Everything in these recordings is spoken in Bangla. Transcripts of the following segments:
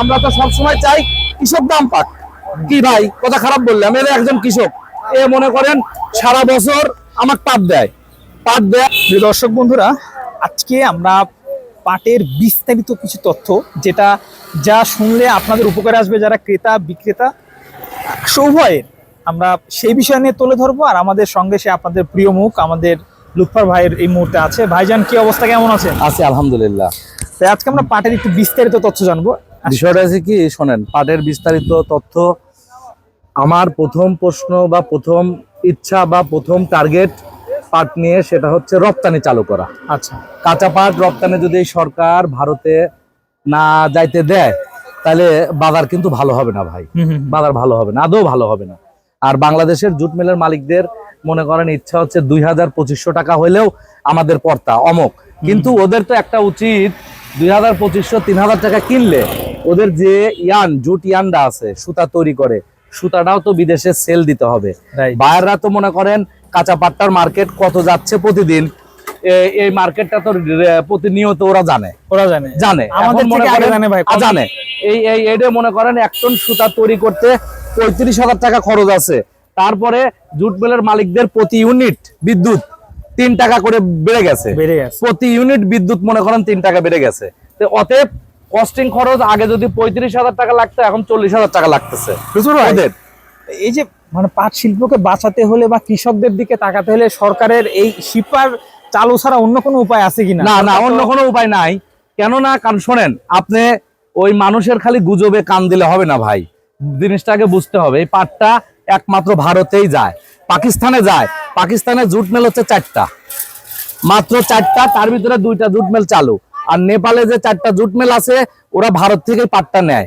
আমরা তো সবসময় চাই কৃষক দাম পাক। কি ভাই কথা খারাপ বললাম, এর একজন কৃষক এ মনে করেন সারা বছর আমার পাট দেয়। দর্শক বন্ধুরা, আজকে আমরা পাটের বিস্তারিত কিছু তথ্য যা শুনলে আপনাদের উপকারে আসবে, যারা ক্রেতা বিক্রেতা উভয়ের, আমরা সেই বিষয় নিয়ে তুলে ধরবো। আর আমাদের সঙ্গে সে আপনাদের প্রিয় মুখ আমাদের লুৎফর ভাইয়ের এই মুহূর্তে আছে। ভাইজান, কি অবস্থা, কেমন আছেন? আছে আলহামদুলিল্লাহ। তাই আজকে আমরা পাটের একটু বিস্তারিত তথ্য জানবো। বিষয়টা আছে কি, শোনেন, পাটের বিস্তারিত তথ্য। আমার প্রথম প্রশ্ন বা প্রথম ইচ্ছা বা প্রথম টার্গেট পাট নিয়ে, সেটা হচ্ছে রপ্তানি চালু করা। আচ্ছা, কাঁচা পাট রপ্তানি যদি সরকার ভারতে না যাইতে দেয়, তাহলে বাজার কিন্তু ভালো হবে না ভাই। বাজার ভালো হবে না, আদৌ ভালো হবে না। আর বাংলাদেশের জুট মিলের মালিকদের মনে করেন ইচ্ছা হচ্ছে 2000-2500 টাকা হইলেও আমাদের পড়তা অমক, কিন্তু ওদের তো একটা উচিত 2000-2500-3000 টাকা কিনলে ওদের যে জুট ইয়ানটা আছে, সুতা তৈরি করে, সুতাটাও তো বিদেশে সেল দিতে হবে। বায়াররা তো মনে করেন কাঁচা পাট্টার মার্কেট কত যাচ্ছে প্রতিদিন, এই মার্কেটটা তো প্রতিনিয়ত ওরা জানে আমাদের মনে জানে। এইটা মনে করেন 1 টন সুতা তৈরি করতে 35,000 টাকা খরচ আছে। তারপরে জুট মিলের মালিকদের প্রতি ইউনিট বিদ্যুৎ 3 টাকা করে বেড়ে গেছে। প্রতি ইউনিট বিদ্যুৎ মনে করেন 3 টাকা বেড়ে গেছে। তো অতএব কস্টিং খরচ আগে যদি 35,000 টাকা লাগতো, এখন 40,000 টাকা লাগতেছে। এই যে মানে পাট শিল্পকে বাঁচাতে হলে বা কৃষকদের দিকে তাকাতে হলে সরকারের এই শিপার চালু ছাড়া অন্য কোনো উপায় আছে কিনা? না, অন্য কোনো উপায় নাই। কেননা কারণ শোনেন, আপনি ওই মানুষের খালি গুজবে কান দিলে হবে না ভাই। জিনিসটাকে বুঝতে হবে, এই পাটটা একমাত্র ভারতেই যায়, পাকিস্তানে যায়। পাকিস্তানে জুট মিল হচ্ছে 4টা, মাত্র 4টা, তার ভিতরে 2টা জুট মিল চালু। আর নেপালে যে 4টা জুট মিল আছে, ওরা ভারত থেকে পাটটা নেয়।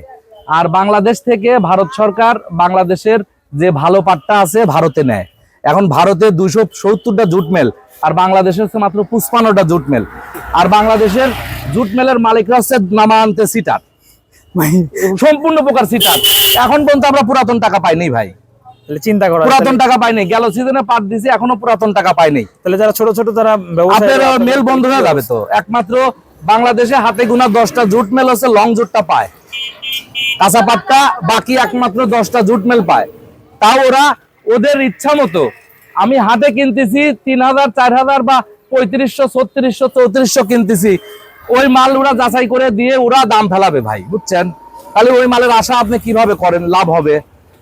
আর বাংলাদেশ থেকে ভারত সরকার বাংলাদেশের যে ভালো পাটটা আছে ভারতে নেয়। এখন ভারতে 270টা জুট মিল, আর বাংলাদেশের হচ্ছে মাত্র 55টা জুট মিল। আর বাংলাদেশের জুট মিলের মালিকরা হচ্ছে নামান্তে সিটার, সম্পূর্ণ প্রকার সিটার। এখন পর্যন্ত আমরা পুরাতন টাকা পাইনি ভাই, চিন্তা করো, পুরাতন টাকা পাইনি। গেল সিজনে পাট দিছি, এখনো পুরাতন টাকা পাইনি। তাহলে যারা ছোট ছোট যারা মেল বন্ধ হয়ে যাবে। তো একমাত্র বাংলাদেশে হাতে গোনা 10টা জুট মিল হচ্ছে লং জুটটা পায়, কাঁচা পাটটা বাকি একমাত্র 10টা জুট মিল পায়। তাও ওরা ওদের ইচ্ছা মতো, আমি হাতে কিনতেছি 3000, 4000 বা 3500, 3600, 3400 কিনতেছি। ওই মাল ওরা যাচাই করে দিয়ে ওরা দাম ফেলাবে ভাই, বুঝছেন? তাহলে ওই মালের আশা আপনি কিভাবে করেন, লাভ হবে?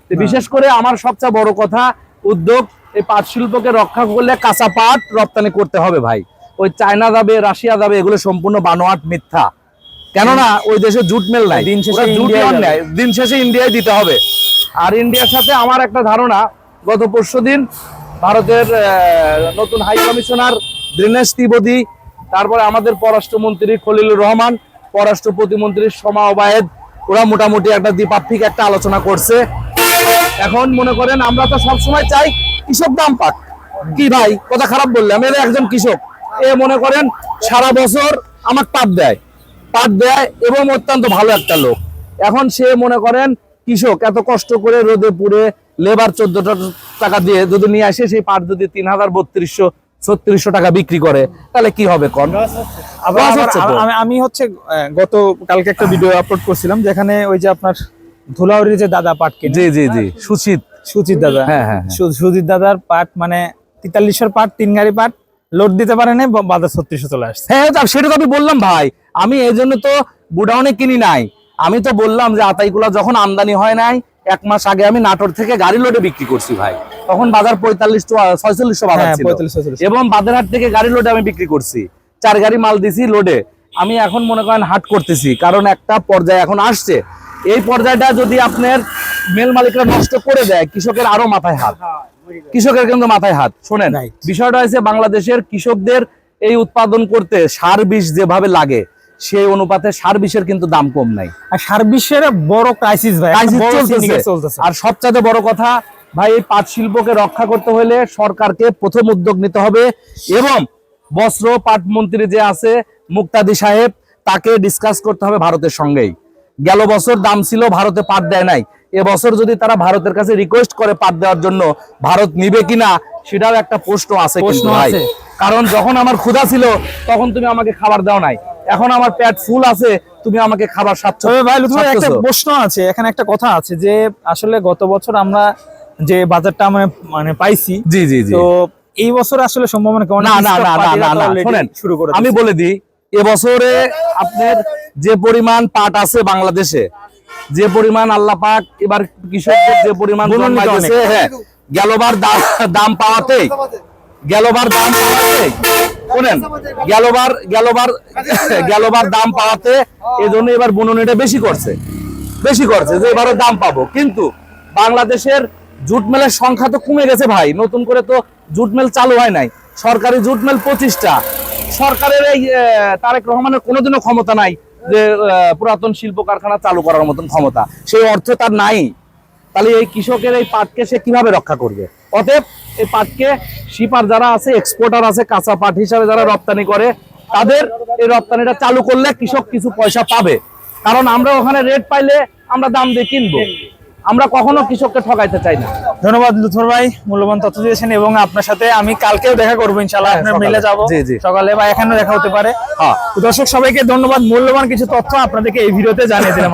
বিশেষ করে আমার সবচেয়ে বড় কথা উদ্যোগ, এই পাট শিল্পকে রক্ষা করলে কাঁচা পাট রপ্তানি করতে হবে ভাই। ওই চায়না যাবে, রাশিয়া যাবে, এগুলো সম্পূর্ণ বানোয়াট, মিথ্যা। কেননা ওই দেশে জুট মিল নাই, দিন শেষে ইন্ডিয়ায় দিতে হবে। আর ইন্ডিয়ার সাথে আমার একটা ধারণা, গত পরশুদিন ভারতের নতুন হাই কমিশনার দীনেশ ত্রিবেদী, তারপরে আমাদের পররাষ্ট্রমন্ত্রী খলিলুর রহমান, পররাষ্ট্র প্রতিমন্ত্রী শমা ওবায়েদ, ওরা মোটামুটি একটা দ্বিপাক্ষিক একটা আলোচনা করছে। এখন মনে করেন আমরা তো সবসময় চাই কৃষক দাম পাক। কি ভাই কথা খারাপ বললাম, এর একজন কৃষক এ মনে করেন সারা বছর আমার পাট দেয় এবং অত্যন্ত ভালো একটা লোক। এখন সে মনে করেন কৃষক এত কষ্ট করে রোদে পুড়ে লেবার 14 টাকা দিয়ে যদি নিয়ে আসে, সেই পাট যদি 3000-3200-3600 টাকা বিক্রি করে, তাহলে কি হবে? আমি হচ্ছে গত কালকে একটা ভিডিও আপলোড করছিলাম, যেখানে ওই যে আপনার ধুলাউড়ির যে দাদা পাট কিনে, জি সুচিত দাদা, হ্যাঁ সুজিত দাদার পাট মানে 4300 পাট, 3 গাড়ি পাট লোড দিতে পারে না, বাজার 3600 চলে আসছে। হ্যাঁ, সেটা তো আমি বললাম ভাই, আমি এই জন্য তো গুডাউনে কিনি নাই। আমি তো বললাম যে আতাইকুলা যখন আমদানি হয় নাই, 1 মাস আগে আমি নাটোর থেকে গাড়ি লোডে বিক্রি করছি ভাই। তখন বাজার 45-4600 বাজার ছিল, এবং বাজারহাট থেকে গাড়ি লোডে আমি বিক্রি করছি। 4 গাড়ি মাল দিছি লোডে। আমি এখন মনে করেন হাট করতেছি, কারণ একটা পর্যায়ে এখন আসছে। এই পর্যায়টা যদি আপনার মেল মালিকরা নষ্ট করে দেয়, কৃষকের আরো মাথায় হাত, কৃষকের কিন্তু মাথায় হাত। শোনেন, বিষয়টা হচ্ছে বাংলাদেশের কৃষকদের এই উৎপাদন করতে সার বিষ যেভাবে লাগে, সেই অনুপাতে সার বিষের কিন্তু দাম কম নাই। আর সার বিষের বড় ক্রাইসিস ভাই, চলতেছে। আর সবচেয়ে বড় কথা ভাই, এই পাট শিল্পকে রক্ষা করতে হলে সরকারকে প্রথম উদ্যোগ নিতে হবে, এবং বস্ত্র পাট মন্ত্রী যে আছে মুক্তাদি সাহেব, তাকে ডিসকাস করতে হবে ভারতের সঙ্গেই। গেল বছর দাম ছিল, ভারতে পাট দেয় নাই। এবছর যদি তারা ভারতের কাছে রিকোয়েস্ট করে পাট দেওয়ার জন্য, ভারত নিবে কিনা সেটাও একটা প্রশ্ন আছে। কারণ যখন আমার ক্ষুধা ছিল তখন তুমি আমাকে খাবার দাও নাই, এখন আমার পেট ফুল আছে, তুমি আমাকে খাবার স্বাচ্ছ তবে ভাই লুৎফর ভাই, একটা স্বাচ্ছছো। প্রশ্ন আছে এখানে, একটা কথা আছে যে আসলে গত বছর আমরা যে বাজারটা মানে পাইছি, জি জি জি তো এই বছর আসলে সম্ভাবনা কেমন? না না না না না না শোনেন, শুরু করে আমি বলে দিই, এবছরে আপনার যে পরিমাণ পাট আছে বাংলাদেশে, যে পরিমাণ আল্লাহ পাক এবার কৃষকদের যে পরিমাণ গুণান্বিত জন্মাইতেছে, অনেক। হ্যাঁ, গেলবার দাম পাওয়াতেই শোনেন, গেলবার দাম পাওয়াতে এই জন্য এবার বুননিটা বেশি করছে যে এবারে দাম পাবো। কিন্তু বাংলাদেশের জুট মিলের সংখ্যা তো কমে গেছে ভাই, নতুন করে তো জুট মিল চালু হয় নাই। সরকারি জুট মিল 25টা। সরকারের এই তারেক রহমানের কোনোদিনও ক্ষমতা নাই যে পুরাতন শিল্প কারখানা চালু করার মতন ক্ষমতা, সেই অর্থ তার নাই। তাহলে এই কৃষকের এই পাটকে সে কিভাবে রক্ষা করবে? অতএব এই পাটকে শিপার যারা আছে, এক্সপোর্টার আছে, কাঁচা পাট হিসাবে যারা রপ্তানি করে, তাদের এই রপ্তানিটা চালু করলে কৃষক কিছু পয়সা পাবে। কারণ আমরা ওখানে রেট পাইলে আমরা দাম দিয়ে কিনবো, আমরা কখনো কৃষককে ঠকাইতে চাই না। ধন্যবাদ লুৎফর ভাই, মূল্যবান তথ্য দিয়েছেন। এবং আপনার সাথে আমি কালকেও দেখা করবো ইনশাআল্লাহ, হ্যাঁ, আপনার সকালে। মেলে যাবো জি, জি। সকালে, বা এখানেও দেখা হতে পারে। হ্যাঁ। তো দর্শক সবাইকে ধন্যবাদ, মূল্যবান কিছু তথ্য আপনাদেরকে এই ভিডিওতে জানিয়ে দিলাম।